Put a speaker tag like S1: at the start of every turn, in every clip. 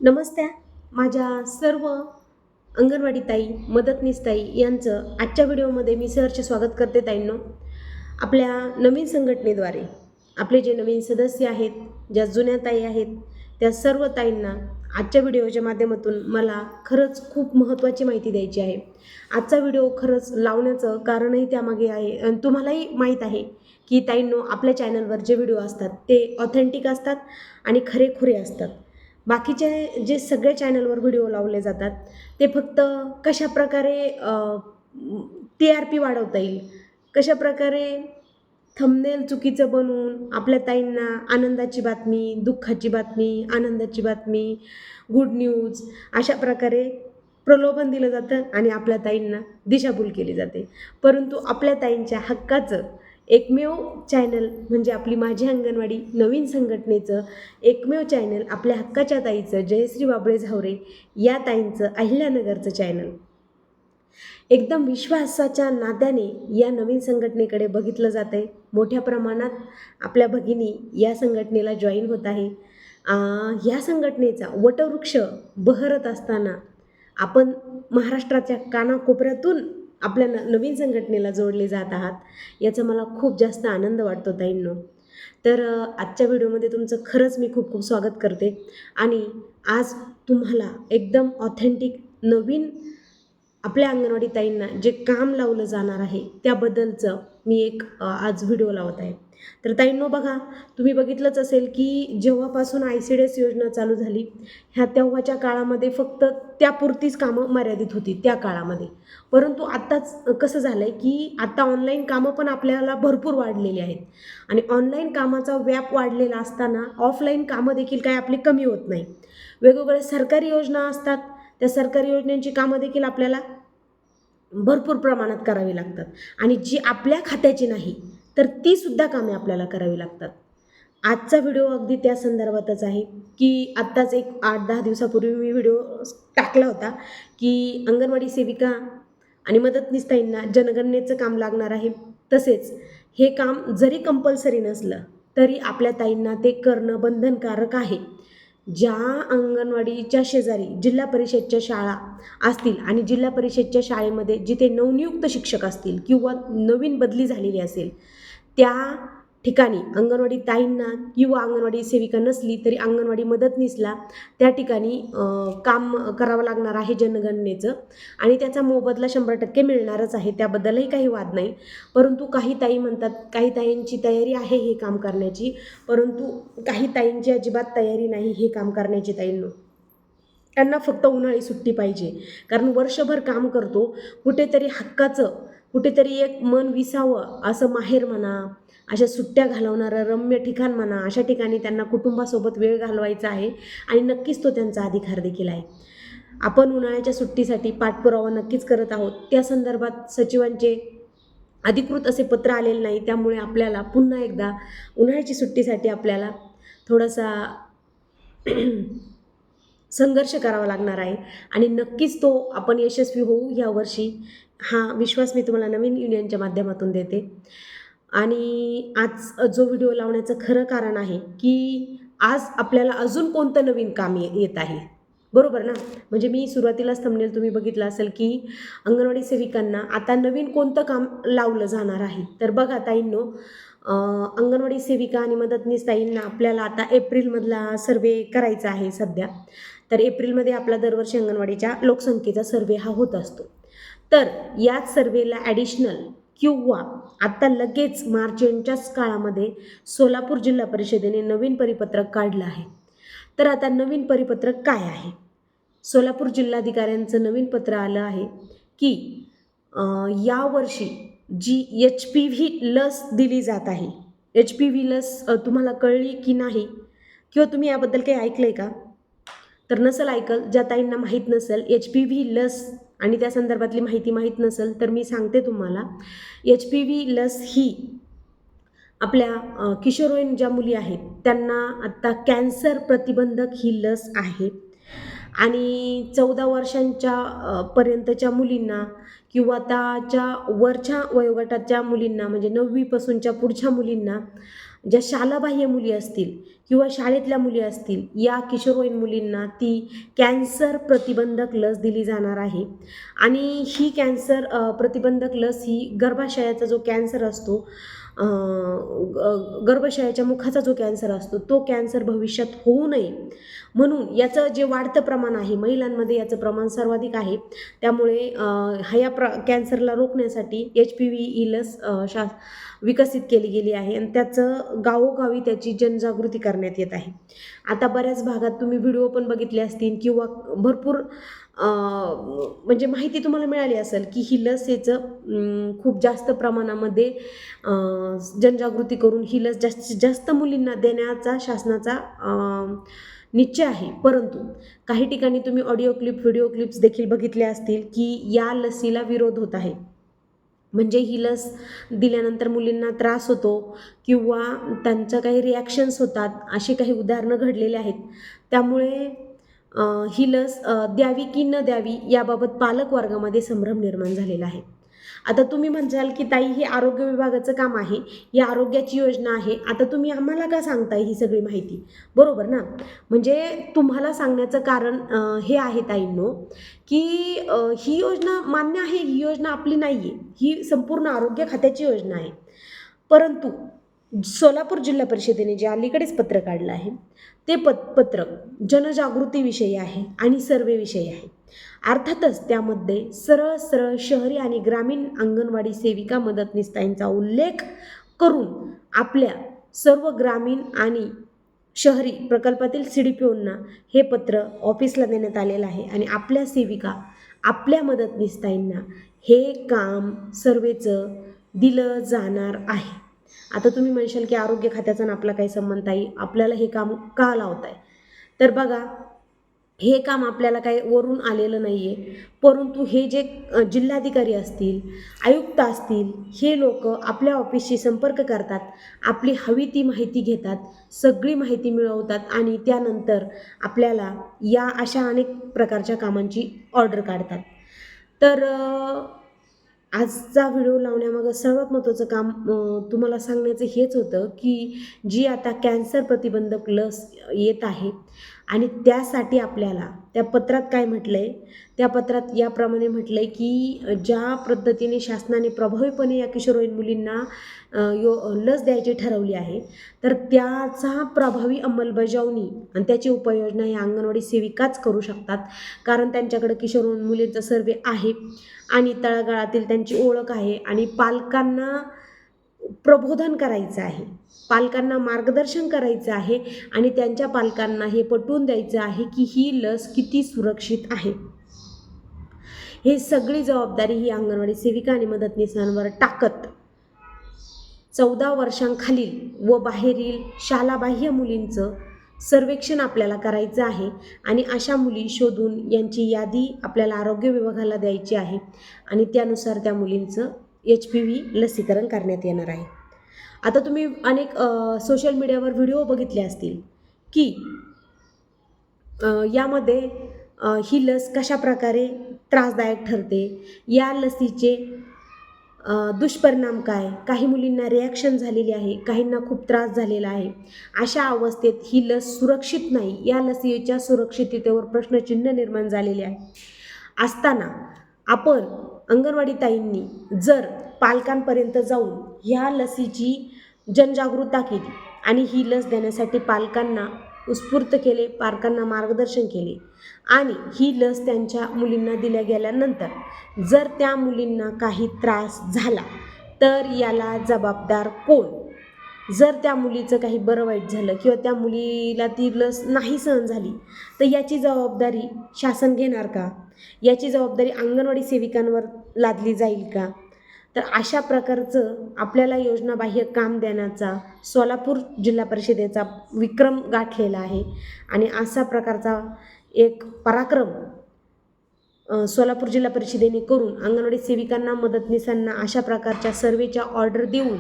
S1: नमस्ते. माझ्या सर्व अंगणवाडी ताई, मदतनीस ताई यांचं आजच्या व्हिडिओमध्ये मी सहर्ष स्वागत करते ताईंनो. आपल्या नवीन संघटनेद्वारे आपले जे नवीन सदस्य आहेत, ज्या जुन्या ताई आहेत, त्या सर्व ताईंना आजच्या व्हिडिओच्या माध्यमातून मला खरंच खूप महत्त्वाची माहिती द्यायची आहे. आजचा व्हिडिओ खरंच लावण्याचं कारणही त्यामागे आहे आणि तुम्हालाही माहीत आहे की ताईंनो, आपल्या चॅनलवर जे व्हिडिओ असतात ते ऑथेंटिक असतात आणि खरेखुरे असतात. बाकीचे जे सगळे चॅनलवर व्हिडिओ लावले जातात ते फक्त कशाप्रकारे TRP वाढवता येईल, कशाप्रकारे थंबनेल चुकीचं बनवून आपल्या ताईंना आनंदाची बातमी, दुःखाची बातमी, आनंदाची बातमी, गुड न्यूज अशा प्रकारे प्रलोभन दिलं जातं आणि आपल्या ताईंना दिशाभूल केली जाते. परंतु आपल्या ताईंच्या हक्काचं एकमेव चॅनल म्हणजे आपली माझी अंगणवाडी नवीन संघटनेचं एकमेव चॅनल, आपल्या हक्काच्या ताईचं जयश्री बाबळे झावरे या ताईंचं अहिल्यानगरचं चॅनल एकदम विश्वासाच्या नात्याने या नवीन संघटनेकडे बघितलं जात आहे. मोठ्या प्रमाणात आपल्या भगिनी या संघटनेला जॉईन होत आहे. या संघटनेचा वटवृक्ष बहरत असताना आपण महाराष्ट्राच्या कानाकोपऱ्यातून आपल्या नवीन संघटनेला जोडले जात आहात, याचा मला खूप जास्त आनंद वाटतो ताईंनो. तर आजच्या व्हिडिओमध्ये तुमचं खरंच मी खूप खूप स्वागत करते आणि आज तुम्हाला एकदम ऑथेंटिक नवीन आपल्या अंगणवाडी ताईंना जे काम लावलं जाणार आहे त्याबद्दलचं मी एक आज व्हिडिओ लावत आहे. तर ताईंनो बघा, तुम्ही बघितलंच असेल की जेव्हापासून ICDS योजना चालू झाली तेव्हाच्या काळामध्ये फक्त त्यापुरतीच कामं मर्यादित होती त्या काळामध्ये. परंतु आत्ताच कसं झालं आहे की आत्ता ऑनलाईन कामं पण आपल्याला भरपूर वाढलेली आहेत आणि ऑनलाईन कामाचा व्याप वाढलेला असताना ऑफलाईन कामं देखील काही आपली कमी होत नाही. वेगवेगळ्या सरकारी योजना असतात, त्या सरकारी योजनांची कामं देखील आपल्याला भरपूर प्रमाणात करावी लागतात आणि जी आपल्या खात्याची नाही तर तीसुद्धा कामे आपल्याला करावी लागतात. आजचा व्हिडिओ अगदी त्या संदर्भातच आहे की आत्ताच एक 8-10 दिवसापूर्वी मी व्हिडिओ टाकला होता की अंगणवाडी सेविका आणि मदतनीस ताईंना जनगणनेचं काम लागणार आहे. तसेच हे काम जरी कंपल्सरी नसलं तरी आपल्या ताईंना ते करणं बंधनकारक आहे. ज्या अंगणवाडीच्या शेजारी जिल्हा परिषदच्या शाळा असतील आणि जिल्हा परिषदच्या शाळेमध्ये जिथे नवनियुक्त शिक्षक असतील किंवा नवीन बदली झालेली असेल त्या ठिकाणी अंगणवाडी ताईंना किंवा अंगणवाडी सेविका नसली तरी अंगणवाडी मदतनीसला त्या ठिकाणी काम करावं लागणार आहे जनगणनेचं आणि त्याचा मोबदला 100% मिळणारच आहे, त्याबद्दलही काही वाद नाही. परंतु काही ताई म्हणतात, काही ताईंची तयारी आहे हे काम करण्याची, परंतु काही ताईंची अजिबात तयारी नाही हे काम करण्याची ताईंनो. त्यांना फक्त उन्हाळी सुट्टी पाहिजे, कारण वर्षभर काम करतो, कुठेतरी हक्काचं कुठेतरी एक मन विसावं असं माहेर म्हणा, अशा सुट्ट्या घालवणारं रम्य ठिकाण म्हणा, अशा ठिकाणी त्यांना कुटुंबासोबत वेळ घालवायचा आहे आणि नक्कीच तो त्यांचा अधिकार देखील आहे. आपण उन्हाळ्याच्या सुट्टीसाठी पाठपुरावा नक्कीच करत आहोत. त्या संदर्भात सचिवांचे अधिकृत असे पत्र आलेले नाही, त्यामुळे आपल्याला पुन्हा एकदा उन्हाळ्याची सुट्टीसाठी आपल्याला थोडासा संघर्ष करावा लागणार आहे आणि नक्कीच तो आपण यशस्वी होऊ यावर्षी, हा विश्वास मी तुम्हाला नवीन युनियनच्या माध्यमातून देते. आणि आज जो व्हिडिओ लावण्याचं खरं कारण आहे की आज आपल्याला अजून कोणतं नवीन काम येत आहे, बरोबर ना? म्हणजे मी सुरुवातीलाच थंबनेल तुम्ही बघितलं असेल की अंगणवाडी सेविकांना आता नवीन कोणतं काम लावलं जाणार आहे. तर बघा ताईंनो, अंगणवाडी सेविका आणि मदतनीस ताईंना आपल्याला आता एप्रिलमधला सर्वे करायचा आहे सध्या. तर एप्रिलमध्ये आपला दरवर्षी अंगणवाडीच्या लोकसंख्येचा सर्वे हा होत असतो. तर याच सर्वेला ॲडिशनल किंवा आत्ता लगेच मार्च एंडच्याच काळामध्ये सोलापूर जिल्हा परिषदेने नवीन परिपत्रक काढलं आहे. तर आता नवीन परिपत्रक काय आहे? सोलापूर जिल्हाधिकाऱ्यांचं नवीन पत्र आलं आहे की यावर्षी जी HPV लस दिली जात आहे, HPV लस तुम्हाला कळली की नाही किंवा तुम्ही याबद्दल काही ऐकलं आहे का? तर नसेल ऐकल, ज्या ताईंना माहीत नसेल HPV लस आणि त्या संदर्भातली माहिती माहीत नसेल तर मी सांगते तुम्हाला. HPV लस ही आपल्या किशोरवयीन ज्या मुली आहेत त्यांना आत्ता कॅन्सर प्रतिबंधक ही लस आहे आणि 14 वर्षांच्या पर्यंतच्या मुलींना किंवा त्याच्या वरच्या वयोगटाच्या मुलींना म्हणजे 9वी पासूनच्या पुढच्या मुलींना ज्या शालाबाह्य मुली असतील किंवा शाळेतल्या मुली असतील, या किशोरवयीन मुलींना ती कॅन्सर प्रतिबंधक लस दिली जाणार आहे. आणि ही कॅन्सर प्रतिबंधक लस ही गर्भाशयाचा जो कॅन्सर असतो, गर्भाशयाच्या मुखाचा जो कॅन्सर असतो, तो कॅन्सर भविष्यात होऊ नये म्हणून याचं जे वाढतं प्रमाण आहे, महिलांमध्ये याचं प्रमाण सर्वाधिक आहे. त्यामुळे या कॅन्सरला रोखण्यासाठी HPV ही लस विकसित केली गेली आहे आणि त्याचं गावोगावी त्याची जनजागृती करण्यात येत आहे. आता बऱ्याच भागात तुम्ही व्हिडिओ पण बघितले असतील किंवा भरपूर म्हणजे माहिती तुम्हाला मिळाली असेल की ही लसीचं खूप जास्त प्रमाणामध्ये जनजागृती करून ही लस जास्तीत जास्त मुलींना देण्याचा शासनाचा निश्चय आहे. परंतु काही ठिकाणी तुम्ही ऑडिओ क्लिप, व्हिडिओ क्लिप्स देखील बघितले असतील की या लसीला विरोध होत आहे. म्हणजे ही लस दिल्यानंतर मुलींना त्रास होतो किंवा त्यांच्या काही रिॲक्शन्स होतात, अशी काही उदाहरणं घडलेली आहेत. त्यामुळे ही लस द्यावी की न द्यावी याबाबत पालक वर्गामध्ये संभ्रम निर्माण झालेला आहे. आता तुम्ही म्हणाल की ताई, हे आरोग्य विभागाचं काम आहे, ही आरोग्याची योजना आहे, आता तुम्ही आम्हाला का सांगताय ही सगळी माहिती, बरोबर ना? म्हणजे तुम्हाला सांगण्याचं कारण हे आहे ताईंनो की ही योजना मान्य आहे, ही योजना आपली नाही आहे, ही संपूर्ण आरोग्य खात्याची योजना आहे. परंतु सोलापूर जिल्हा परिषदेने जे अलीकडेच पत्र काढलं आहे ते पत्र जनजागृतीविषयी आहे आणि सर्वेविषयी आहे. अर्थातच त्यामध्ये सरळ सरळ शहरी आणि ग्रामीण अंगणवाडी सेविका मदतनीसताईंचा उल्लेख करून आपल्या सर्व ग्रामीण आणि शहरी प्रकल्पातील CDPOंना हे पत्र ऑफिसला देण्यात आलेलं आहे आणि आपल्या सेविका, आपल्या मदतनीसताईंना हे काम सर्वेचं दिलं जाणार आहे. आता तुम्ही म्हणशाल की आरोग्य खात्याचा आणि आपला काही संबंध आहे, आपल्याला हे काम का लावताय? तर बघा, हे काम आपल्याला काही वरून आलेलं नाही आहे, परंतु हे जे जिल्हाधिकारी असतील, आयुक्त असतील, हे लोक आपल्या ऑफिसशी संपर्क करतात, आपली हवी ती माहिती घेतात, सगळी माहिती मिळवतात आणि त्यानंतर आपल्याला या अशा अनेक प्रकारच्या कामांची ऑर्डर काढतात. तर आजचा व्हिडिओ लावण्यामागं सर्वात महत्त्वाचं काम तुम्हाला सांगण्याचं हेच होतं की जी आता कॅन्सर प्रतिबंधक लस येत आहे आणि त्यासाठी आपल्याला त्या पत्रात काय म्हटलं आहे, त्या पत्रात याप्रमाणे म्हटलं आहे की ज्या पद्धतीने शासनाने प्रभावीपणे या किशोरवयीन मुलींना लस द्यायची ठरवली आहे, तर त्याचा प्रभावी अंमलबजावणी आणि त्याची उपाययोजना या अंगणवाडी सेविकाच करू शकतात. कारण त्यांच्याकडे किशोरवयीन मुलींचा सर्वे आहे आणि तळागाळातील त्यांची ओळख आहे आणि पालकांना प्रबोधन करायचं आहे, पालकांना मार्गदर्शन करायचं आहे आणि त्यांच्या पालकांना हे पटवून द्यायचं आहे की ही लस किती सुरक्षित आहे. हे सगळी जबाबदारी ही अंगणवाडी सेविका आणि मदतनीसांवर टाकत 14 वर्षांखालील व बाहेरील शालाबाह्य मुलींचं सर्वेक्षण आपल्याला करायचं आहे आणि अशा मुली शोधून यांची यादी आपल्याला आरोग्य विभागाला द्यायची आहे आणि त्यानुसार त्या मुलींचं HPV लसीकरण करण्यात येणार आहे. आता तुम्ही अनेक सोशल मीडियावर व्हिडिओ बघितले असतील की यामध्ये ही लस कशा प्रकारे त्रासदायक ठरते, या लसीचे दुष्परिणाम काय, काही मुलींना रिॲक्शन झालेली आहे, काहींना खूप त्रास झालेला आहे. अशा अवस्थेत ही लस सुरक्षित नाही, या लसीच्या सुरक्षिततेवर प्रश्नचिन्ह निर्माण झालेले आहे. असताना आपण अंगणवाडी ताईंनी जर पालकांपर्यंत जाऊन ह्या लसीची जनजागृती केली आणि ही लस देण्यासाठी पालकांना उत्स्फूर्त केले, पालकांना मार्गदर्शन केले आणि ही लस त्यांच्या मुलींना दिल्या गेल्यानंतर जर त्या मुलींना काही त्रास झाला तर याला जबाबदार कोण? जर त्या मुलीचं काही बरं वाईट झालं किंवा त्या मुलीला ती लस नाही सहन झाली तर याची जबाबदारी शासन घेणार का? याची जबाबदारी अंगणवाडी सेविकांवर लादली जाईल का? तर अशा प्रकारचं आपल्याला योजनाबाह्य काम देण्याचा सोलापूर जिल्हा परिषदेचा विक्रम गाठलेला आहे आणि असा प्रकारचा एक पराक्रम सोलापूर जिल्हा परिषदेने करून अंगणवाडी सेविकांना, मदतनीसांना अशा प्रकारच्या सर्वेच्या ऑर्डर देऊन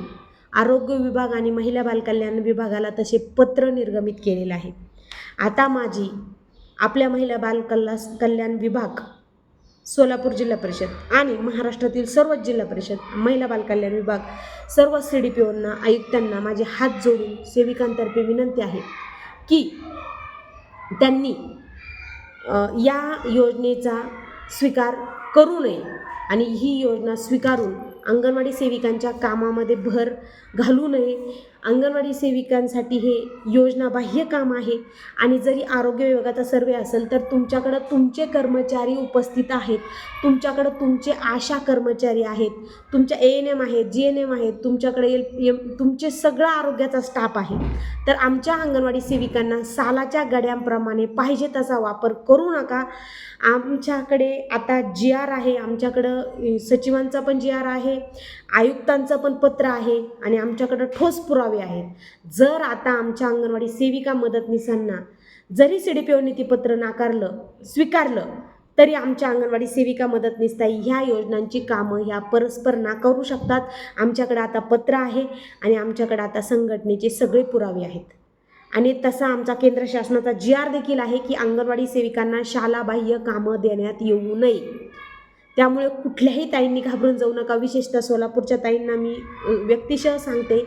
S1: आरोग्य विभाग आणि महिला बालकल्याण विभागाला तसे पत्र निर्गमित केलेलं आहे. आता माझी आपल्या महिला बालकल्याण विभाग सोलापूर जिल्हा परिषद आणि महाराष्ट्रातील सर्वच जिल्हा परिषद, महिला बालकल्याण विभाग, सर्व CDPOंना, आयुक्तांना माझे हात जोडून सेविकांतर्फे विनंती आहे की त्यांनी या योजनेचा स्वीकार करू नये आणि ही योजना स्वीकारून अंगणवाडी सेविकांच्या कामामध्ये भर घालू नये. अंगणवाडी सेविकांसाठी हे योजनाबाह्य काम आहे आणि जरी आरोग्य विभागाचा सर्वे असेल तर तुमच्याकडं तुमचे कर्मचारी उपस्थित आहेत, तुमच्याकडं तुमचे आशा कर्मचारी आहेत, तुमच्या ANM आहेत, GNM आहेत, तुमच्याकडे तुमचे सगळं आरोग्याचा स्टाफ आहे. तर आमच्या अंगणवाडी सेविकांना सालाच्या गड्यांप्रमाणे पाहिजे तसा वापर करू नका. आमच्याकडे आता GR आहे, आमच्याकडं सचिवांचा पण GR आहे, आयुक्तांचं पण पत्र आहे आणि आमच्याकडं ठोस पुरावे आहेत. जर आता आमच्या अंगणवाडी सेविका मदतनीसांना जरी CDPOंनी ती पत्र स्वीकारलं तरी आमच्या अंगणवाडी सेविका मदतनीसताई ह्या योजनांची कामं ह्या परस्पर नाकारू शकतात. आमच्याकडे आता पत्र आहे आणि आमच्याकडे आता संघटनेचे सगळे पुरावे आहेत आणि तसा आमचा केंद्र शासनाचा GR देखील आहे की अंगणवाडी सेविकांना शालाबाह्य कामं देण्यात येऊ नये. त्यामुळे कुठल्याही ताईंनी घाबरून जाऊ नका. विशेषतः सोलापूरच्या ताईंना मी व्यक्तिशः सांगते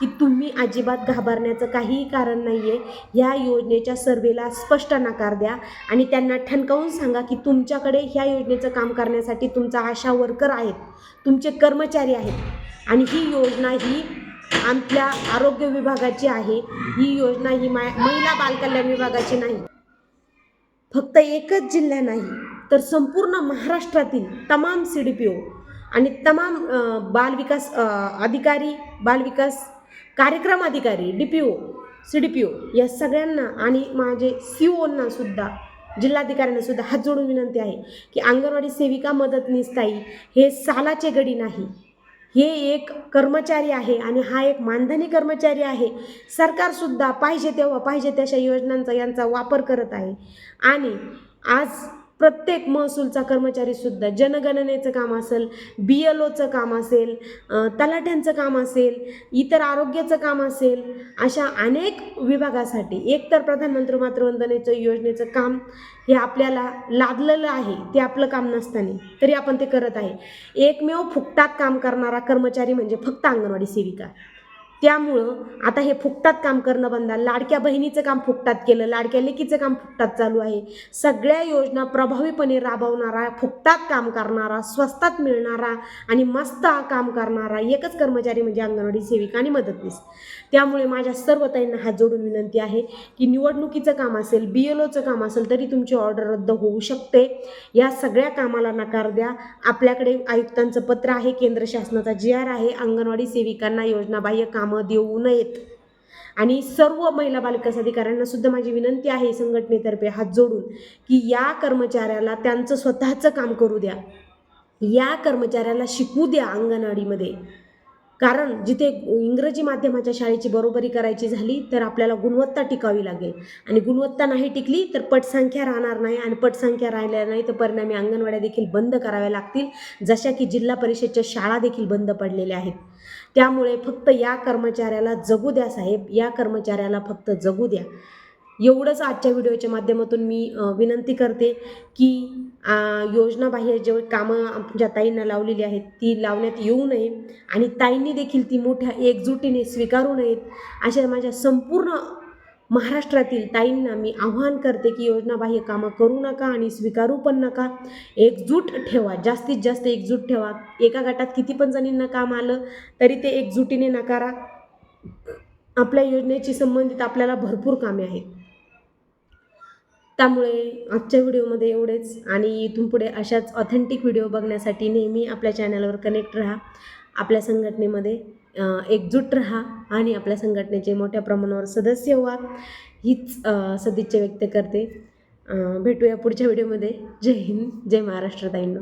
S1: की तुम्ही अजिबात घाबरण्याचं काहीही कारण नाही आहे. ह्या योजनेच्या सर्वेला स्पष्ट नकार द्या आणि त्यांना ठणकावून सांगा की तुमच्याकडे ह्या योजनेचं काम करण्यासाठी तुमचा आशा वर्कर आहेत, तुमचे कर्मचारी आहेत आणि ही योजना ही आपल्या आरोग्य विभागाची आहे. ही योजना ही महिला बालकल्याण विभागाची नाही. फक्त एकच जिल्हा नाही तर संपूर्ण महाराष्ट्रातील तमाम CDPO आणि तमाम बालविकास अधिकारी, बालविकास कार्यक्रम अधिकारी, DPO, CDPO या सगळ्यांना आणि माझे COंना सुद्धा, जिल्हाधिकाऱ्यांना सुद्धा हात जोडून विनंती आहे की अंगणवाडी सेविका मदतनीसताई हे सालाचे गडी नाही, हे एक कर्मचारी आहे आणि हा एक मानधनी कर्मचारी आहे. सरकारसुद्धा पाहिजे तेव्हा पाहिजे तशा योजनांचा यांचा वापर करत आहे आणि आज प्रत्येक महसूलचा कर्मचारीसुद्धा जनगणनेचं काम असेल, BLOचं काम असेल, तलाठ्यांचं काम असेल, इतर आरोग्याचं काम असेल, अशा अनेक विभागासाठी एकतर प्रधानमंत्री मातृवंदनेचं योजनेचं काम हे आपल्याला लादलेलं आहे. ते आपलं काम नसताना तरी आपण ते करत आहे. एकमेव फुकटात काम करणारा कर्मचारी म्हणजे फक्त अंगणवाडी सेविका. त्यामुळं आता हे फुकटात काम करणं बंद. लाडक्या बहिणीचं काम फुकटात केलं, लाडक्या लेकीचं काम फुकटात चालू आहे. सगळ्या योजना प्रभावीपणे राबवणारा, फुकटात काम करणारा, स्वस्तात मिळणारा आणि मस्त काम करणारा एकच कर्मचारी म्हणजे अंगणवाडी सेविका आणि मदतनीस. त्यामुळे माझ्या सर्व ताईंना हात जोडून विनंती आहे की निवडणुकीचं काम असेल, BLOचं काम असेल तरी तुमची ऑर्डर रद्द होऊ शकते. या सगळ्या कामाला नकार द्या. आपल्याकडे आयुक्तांचं पत्र आहे, केंद्र शासनाचा GR आहे. अंगणवाडी सेविकांना योजनाबाह्य कामं देऊ नयेत आणि सर्व महिला बालविकास अधिकाऱ्यांना सुद्धा माझी विनंती आहे संघटनेतर्फे हात जोडून की या कर्मचाऱ्याला त्यांचं स्वतःचं काम करू द्या, या कर्मचाऱ्याला शिकू द्या अंगणवाडीमध्ये. कारण जिथे इंग्रजी माध्यमाच्या शाळेची बरोबरी करायची झाली तर आपल्याला गुणवत्ता टिकावी लागेल आणि गुणवत्ता नाही टिकली तर पटसंख्या राहणार नाही आणि पटसंख्या राहिल्या नाही तर परिणामी अंगणवाड्या देखील बंद कराव्या लागतील, जशा की जिल्हा परिषदच्या शाळा देखील बंद पडलेल्या आहेत. त्यामुळे फक्त या कर्मचाऱ्याला जगू द्या साहेब, या कर्मचाऱ्याला फक्त जगू द्या. एवढंच आजच्या व्हिडिओच्या माध्यमातून मी विनंती करते की योजनाबाह्य जे कामं ज्या ताईंना लावलेली आहेत ती लावण्यात येऊ नये आणि ताईंनी देखील ती मोठ्या एकजुटीने स्वीकारू नयेत. अशा माझ्या संपूर्ण महाराष्ट्रातील ताईंना मी आव्हान करते की योजनाबाह्य कामं करू नका आणि स्वीकारू पण नका. एकजूट ठेवा, जास्तीत जास्त एकजूट ठेवा. एका गटात किती पण जणींना काम आलं तरी ते एकजुटीने नकारा. आपल्या योजनेची संबंधित आपल्याला भरपूर कामे आहेत. त्यामुळे आजच्या व्हिडिओमध्ये एवढेच आणि इथून पुढे अशाच ऑथेंटिक व्हिडिओ बघण्यासाठी नेहमी आपल्या चॅनलवर कनेक्ट राहा, आपल्या संघटनेमध्ये एकजूट राहा आणि आपल्या संघटनेचे मोठ्या प्रमाणावर सदस्य व्हा, हीच सदिच्छा व्यक्त करते. भेटूया पुढच्या व्हिडिओमध्ये. जय हिंद, जय महाराष्ट्र ताईंनो.